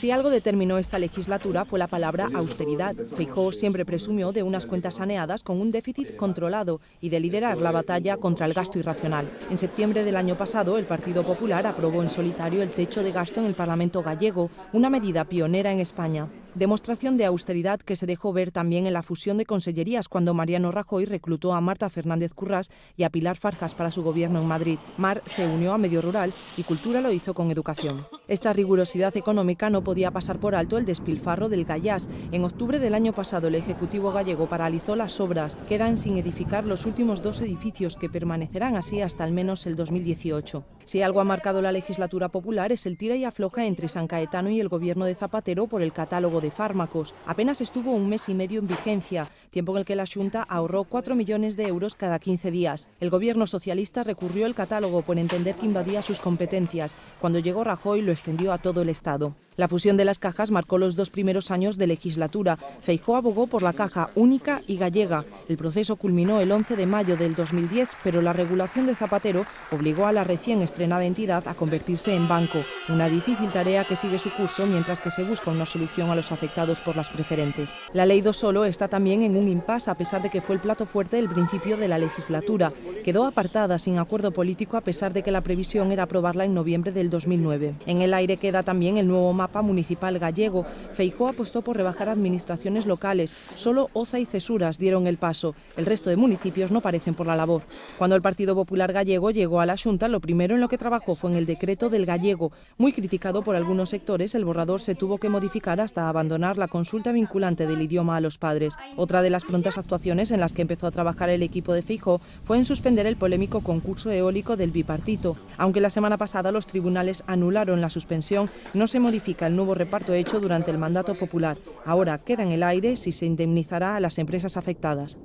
Si algo determinó esta legislatura fue la palabra austeridad. Feijóo siempre presumió de unas cuentas saneadas con un déficit controlado y de liderar la batalla contra el gasto irracional. En septiembre del año pasado, el Partido Popular aprobó en solitario el techo de gasto en el Parlamento gallego, una medida pionera en España. Demostración de austeridad que se dejó ver también en la fusión de consellerías cuando Mariano Rajoy reclutó a Marta Fernández Currás y a Pilar Farjas para su gobierno en Madrid. Mar se unió a Medio Rural y Cultura lo hizo con Educación. Esta rigurosidad económica no podía pasar por alto el despilfarro del Gallás. En octubre del año pasado el Ejecutivo gallego paralizó las obras. Quedan sin edificar los últimos 2 edificios que permanecerán así hasta al menos el 2018. Si algo ha marcado la legislatura popular es el tira y afloja entre San Caetano y el gobierno de Zapatero por el catálogo de fármacos. Apenas estuvo 1 mes y medio en vigencia, tiempo en el que la Xunta ahorró 4 millones de euros cada 15 días. El gobierno socialista recurrió el catálogo por entender que invadía sus competencias. Cuando llegó Rajoy lo extendió a todo el Estado. La fusión de las cajas marcó los 2 primeros años de legislatura. Feijóo abogó por la caja única y gallega. El proceso culminó el 11 de mayo del 2010, pero la regulación de Zapatero obligó a la recién estrenada entidad a convertirse en banco. Una difícil tarea que sigue su curso mientras que se busca una solución a los afectados por las preferentes. La ley 2 Solo está también en un impasse a pesar de que fue el plato fuerte del principio de la legislatura. Quedó apartada sin acuerdo político a pesar de que la previsión era aprobarla en noviembre del 2009. En el aire queda también el nuevo mapa municipal gallego. Feijóo apostó por rebajar administraciones locales. Solo Oza y Cesuras dieron el paso. El resto de municipios no parecen por la labor. Cuando el Partido Popular gallego llegó a la Xunta, lo primero en lo que trabajó fue en el decreto del gallego. Muy criticado por algunos sectores, el borrador se tuvo que modificar hasta abandonar la consulta vinculante del idioma a los padres. Otra de las prontas actuaciones en las que empezó a trabajar el equipo de Feijóo fue en suspender el polémico concurso eólico del bipartito. Aunque la semana pasada los tribunales anularon la suspensión, no se modifica el nuevo reparto hecho durante el mandato popular. Ahora queda en el aire si se indemnizará a las empresas afectadas.